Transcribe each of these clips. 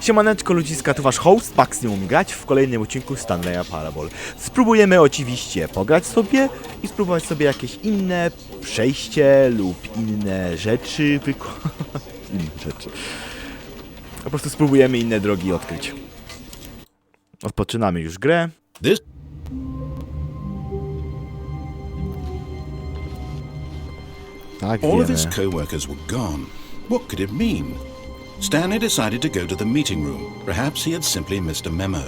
Siemaneczko ludziska, tu wasz host, Max nie umie grać w kolejnym odcinku Stanleya Parable. Spróbujemy oczywiście pograć sobie i spróbować sobie jakieś inne przejście lub inne rzeczy Po prostu spróbujemy inne drogi odkryć. Odpoczynamy już grę. Tak, All of his wiemy. co-workers were gone. What could it mean? Stanley decided to go to the meeting room. Perhaps he had simply missed a memo.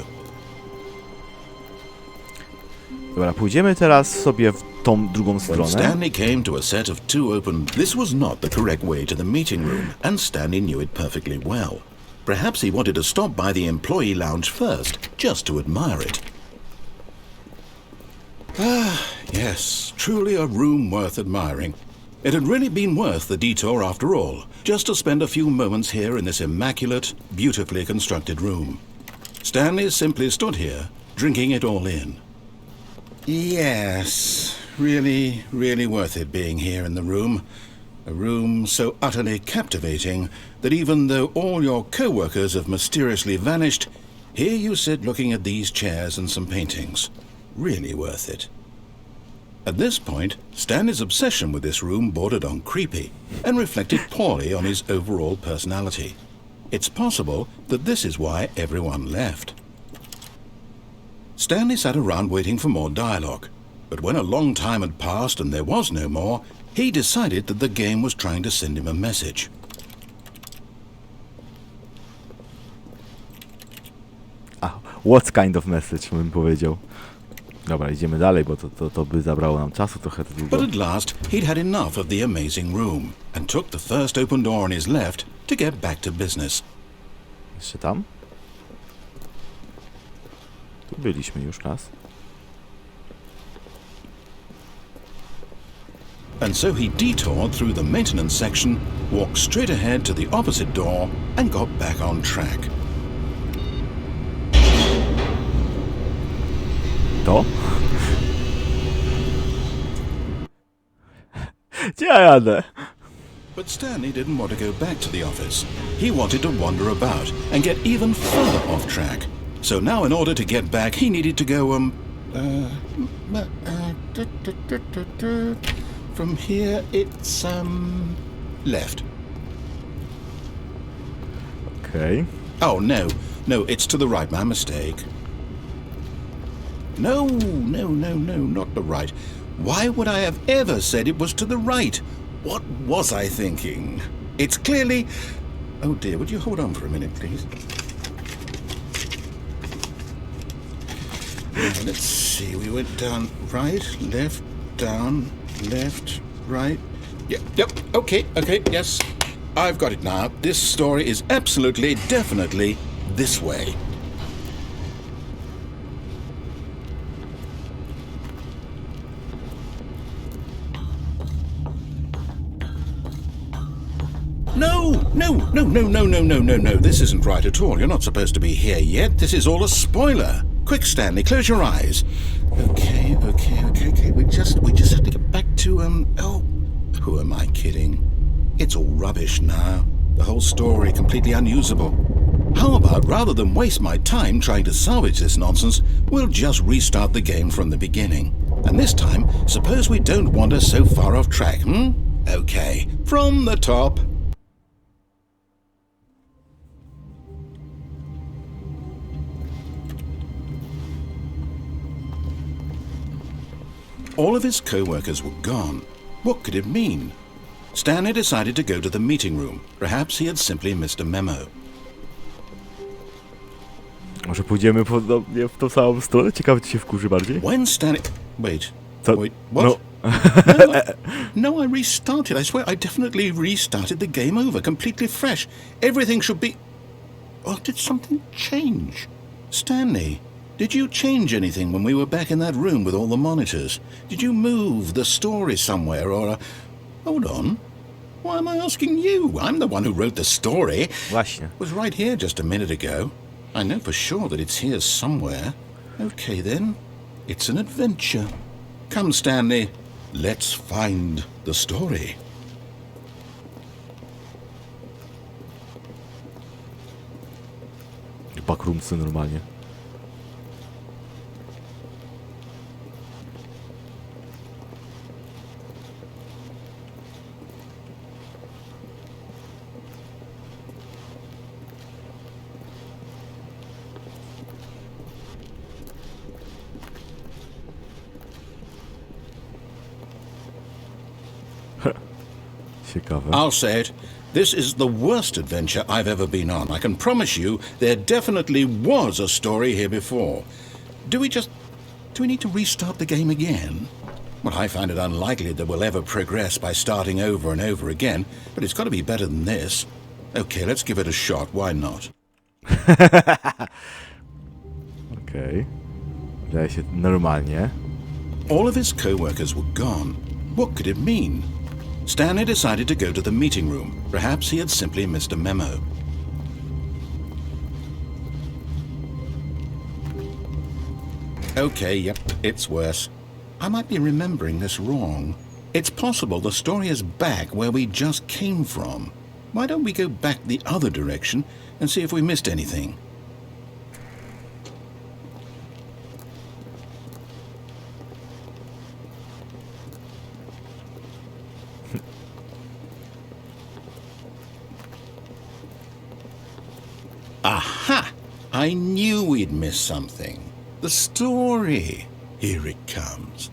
Dobra, pójdziemy teraz sobie w tą drugą When stronę. Stanley came to a set of two open, this was not the correct way to the meeting room, and Stanley knew it perfectly well. Perhaps he wanted to stop by the employee lounge first, just to admire it. Ah, yes, truly a room worth admiring. It had really been worth the detour after all, just to spend a few moments here in this immaculate, beautifully constructed room. Stanley simply stood here, drinking it all in. Yes, really worth it being here in the room. A room so utterly captivating that even though all your co-workers have mysteriously vanished, here you sit looking at these chairs and some paintings. Really worth it. At this point, Stanley's obsession with this room bordered on creepy and reflected poorly on his overall personality. It's possible that this is why everyone left. Stanley sat around waiting for more dialogue, but when a long time had passed and there was no more, he decided that the game was trying to send him a message. What kind of message, bym powiedział. Dobra, idziemy dalej, bo to by zabrało nam czasu trochę długo. But at last, he'd had enough of the amazing room and took the first open door on his left to get back to business. Jeszcze tam? Tu byliśmy już raz. And so he detoured through the maintenance section, walked straight ahead to the opposite door, and got back on track. To? Gdzie ja jadę? But Stanley didn't want to go back to the office. He wanted to wander about and get even further off track. So now in order to get back, he needed to go, from here it's, left. Okej. Oh, no, it's to the right, my mistake. No, not the right. Why would I have ever said it was to the right? What was I thinking? It's clearly... Oh dear, would you hold on for a minute, please? Let's see, we went down right, left, down, left, right. Yep, okay, yes. I've got it now. This story is absolutely, definitely this way. No. This isn't right at all. You're not supposed to be here yet. This is all a spoiler. Quick, Stanley, close your eyes. Okay. We just have to get back to, oh, who am I kidding? It's all rubbish now. The whole story completely unusable. How about, rather than waste my time trying to salvage this nonsense, we'll just restart the game from the beginning. And this time, suppose we don't wander so far off track, Okay, from the top. All of his co-workers were gone. What could it mean? Stanley decided to go to the meeting room. Perhaps he had simply missed a memo. Może pójdziemy podobnie w tą samą stronę? Ciekawe, czy się wkurzy bardziej. When Stanley... Wait, Co? what? No. No, I restarted. I swear I definitely restarted the game over, completely fresh. Everything should be... Oh, did something change? Stanley, did you change anything when we were back in that room with all the monitors? Did you move the story somewhere or... Hold on. Why am I asking you? I'm the one who wrote the story. Właśnie. It was right here just a minute ago. I know for sure that it's here somewhere. Okay then. It's an adventure. Come, Stanley. Let's find the story. backroomsy normalnie. Ciekawe. I'll say it. This is the worst adventure I've ever been on. I can promise you there definitely was a story here before. Do we need to restart the game again? Well, I find it unlikely that we'll ever progress by starting over and over again, but it's got to be better than this. Okay, let's give it a shot. Why not? Okej. Wydaje się normalnie. All of his co-workers were gone. What could it mean? Stanley decided to go to the meeting room. Perhaps he had simply missed a memo. Okay, yep, it's worse. I might be remembering this wrong. It's possible the story is back where we just came from. Why don't we go back the other direction and see if we missed anything? Aha! I knew we'd miss something. The story. Here it comes.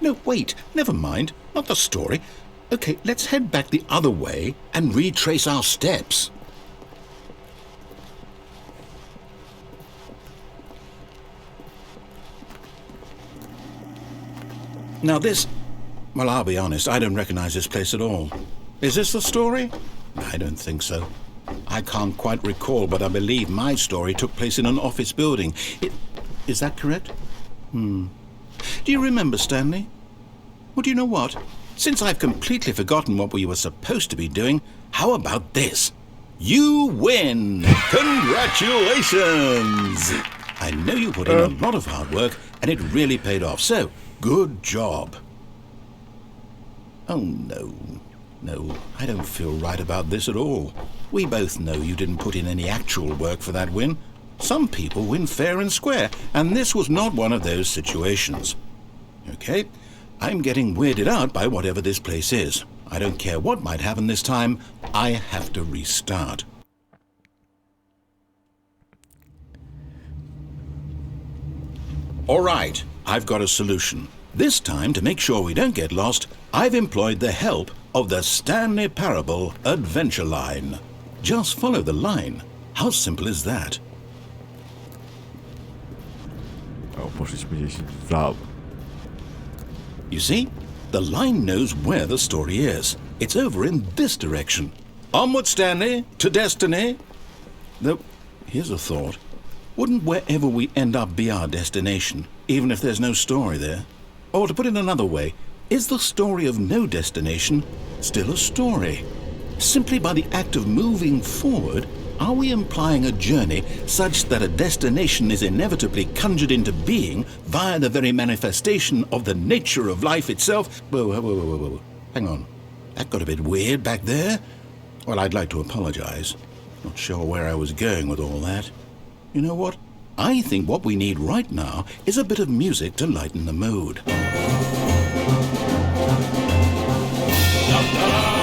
No, wait. Never mind. Not the story. Okay, let's head back the other way and retrace our steps. Now this... Well, I'll be honest, I don't recognize this place at all. Is this the story? I don't think so. I can't quite recall, but I believe my story took place in an office building. Is that correct? Do you remember, Stanley? Well, do you know what? Since I've completely forgotten what we were supposed to be doing, how about this? You win! Congratulations! I know you put in a lot of hard work, and it really paid off, so good job. Oh, no. No, I don't feel right about this at all. We both know you didn't put in any actual work for that win. Some people win fair and square, and this was not one of those situations. Okay, I'm getting weirded out by whatever this place is. I don't care what might happen this time. I have to restart. All right, I've got a solution. This time, to make sure we don't get lost, I've employed the help of the Stanley Parable adventure line. Just follow the line. How simple is that? O, poszliśmy gdzieś za... You see? The line knows where the story is. It's over in this direction. Onward, Stanley, to destiny. Though, here's a thought. Wouldn't wherever we end up be our destination, even if there's no story there? Or to put it another way, is the story of no destination still a story? Simply by the act of moving forward, are we implying a journey such that a destination is inevitably conjured into being via the very manifestation of the nature of life itself? Whoa. Hang on. That got a bit weird back there. Well, I'd like to apologize. Not sure where I was going with all that. You know what? I think what we need right now is a bit of music to lighten the mood.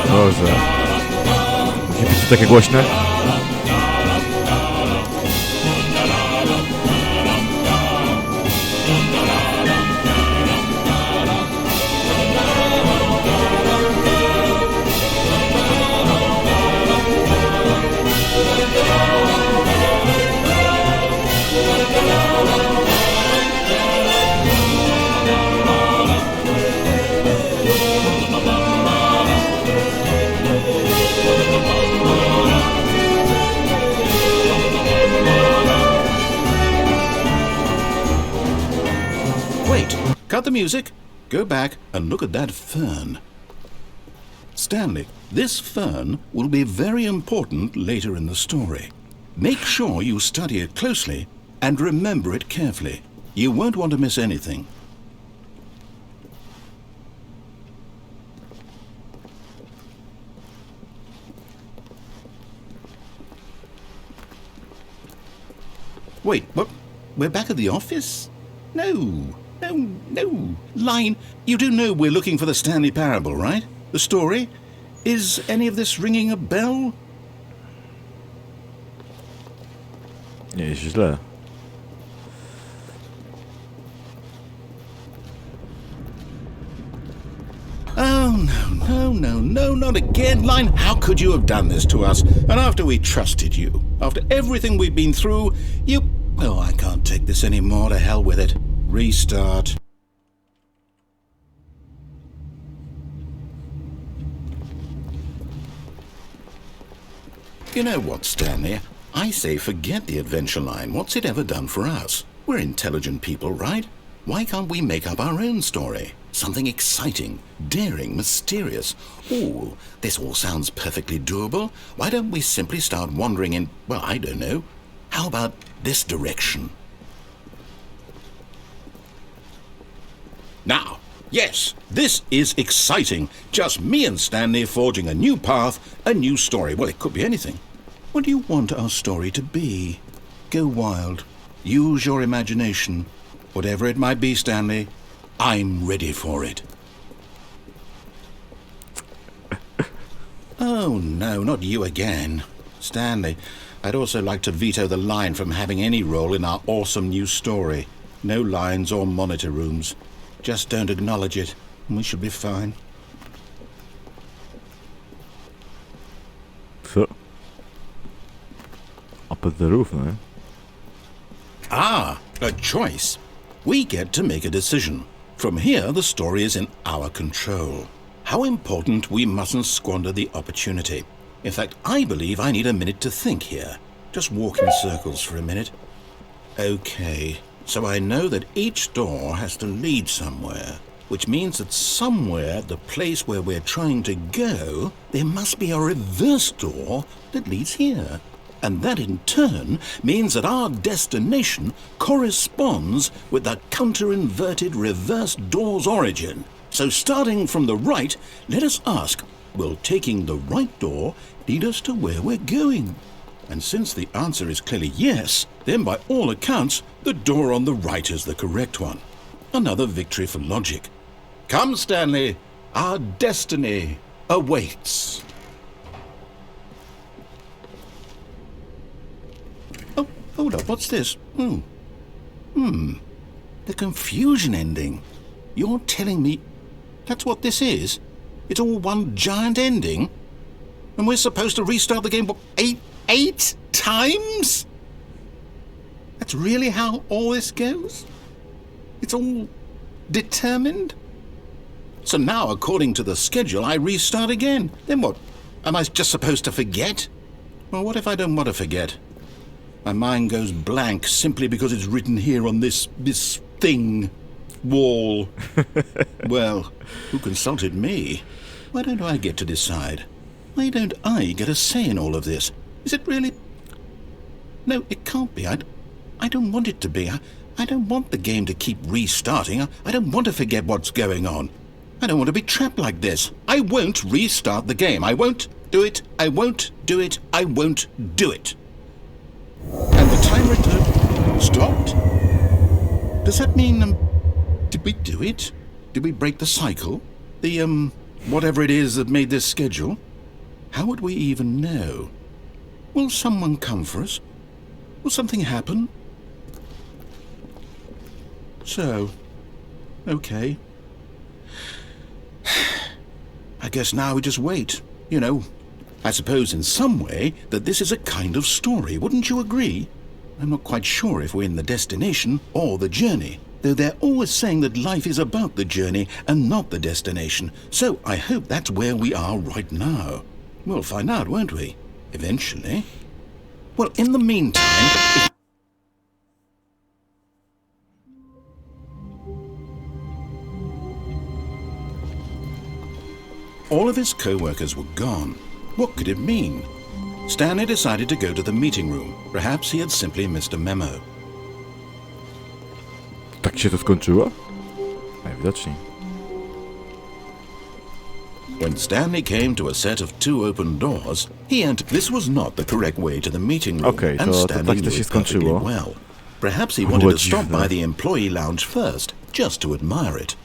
Boże. Musi być to takie głośne? Cut the music, go back and look at that fern. Stanley, this fern will be very important later in the story. Make sure you study it closely and remember it carefully. You won't want to miss anything. Wait, what? We're back at the office? No. Line, you do know we're looking for the Stanley Parable, right? The story? Is any of this ringing a bell? Nie jest źle. Oh, no, not again, Line. How could you have done this to us? And after we trusted you, after everything we've been through, you... Oh, I can't take this anymore. To hell with it. Restart. You know what, Stanley? I say forget the adventure line. What's it ever done for us? We're intelligent people, right? Why can't we make up our own story? Something exciting, daring, mysterious. Ooh, this all sounds perfectly doable. Why don't we simply start wandering in, well, I don't know. How about this direction? Now, yes, this is exciting. Just me and Stanley forging a new path, a new story. Well, it could be anything. What do you want our story to be? Go wild. Use your imagination. Whatever it might be, Stanley, I'm ready for it. Oh, no, not you again. Stanley, I'd also like to veto the line from having any role in our awesome new story. No lines or monitor rooms. Just don't acknowledge it, and we should be fine. So. Up at the roof, no? Ah, a choice. We get to make a decision. From here, the story is in our control. How important we mustn't squander the opportunity. In fact, I believe I need a minute to think here. Just walk in circles for a minute. Okay, so I know that each door has to lead somewhere, which means that somewhere at the place where we're trying to go, there must be a reverse door that leads here. And that in turn means that our destination corresponds with the counter-inverted reverse door's origin. So starting from the right, let us ask, will taking the right door lead us to where we're going? And since the answer is clearly yes, then by all accounts, the door on the right is the correct one. Another victory for logic. Come, Stanley, our destiny awaits. Oh, hold up, what's this? The confusion ending. You're telling me that's what this is? It's all one giant ending? And we're supposed to restart the game, what, eight times? That's really how all this goes? It's all determined? So now, according to the schedule, I restart again. Then what? Am I just supposed to forget? Well, what if I don't want to forget? My mind goes blank simply because it's written here on this thing, wall. Well, who consulted me? Why don't I get to decide? Why don't I get a say in all of this? Is it really? No, it can't be. I don't want it to be. I don't want the game to keep restarting. I don't want to forget what's going on. I don't want to be trapped like this. I won't restart the game. I won't do it. I won't do it. I won't do it. And the timer stopped? Does that mean, did we do it? Did we break the cycle? The, whatever it is that made this schedule? How would we even know? Will someone come for us? Will something happen? So, okay. I guess now we just wait, you know. I suppose in some way that this is a kind of story, wouldn't you agree? I'm not quite sure if we're in the destination or the journey, though they're always saying that life is about the journey and not the destination, so I hope that's where we are right now. We'll find out, won't we? Eventually. Well, in the meantime... All of his co-workers were gone. What could it mean? Stanley decided to go to the meeting room. Perhaps he had simply missed a memo. Tak się to skończyło? Najwidoczniej. When Stanley came to a set of two open doors, he entered. This was not the correct way to the meeting room, Okej, and to Stanley tak to knew się it perfectly skończyło. well. Perhaps he wanted to stop by the employee lounge first, just to admire it.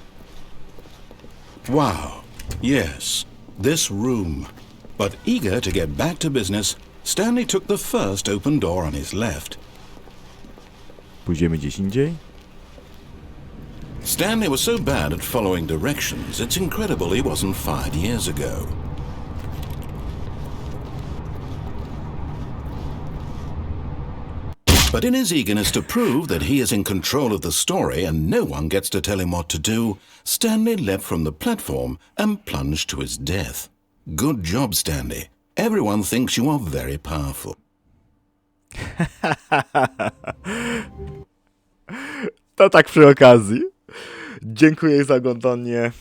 Wow, yes, this room. But eager to get back to business, Stanley took the first open door on his left. Pójdziemy gdzieś indziej? Stanley was so bad at following directions, it's incredible he wasn't fired years ago. But in his eagerness to prove that he is in control of the story and no one gets to tell him what to do, Stanley leapt from the platform and plunged to his death. Good job, Stanley. Everyone thinks you are very powerful. To tak przy okazji. Dziękuję za oglądanie.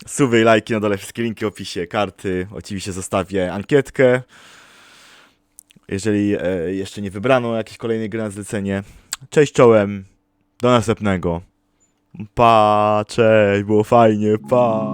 Suby i lajki na dole, wszystkie linki w opisie, karty. Oczywiście zostawię ankietkę. Jeżeli jeszcze nie wybrano jakiejś kolejnej gry na zlecenie. Cześć czołem. Do następnego. Pa, cześć, było fajnie, pa.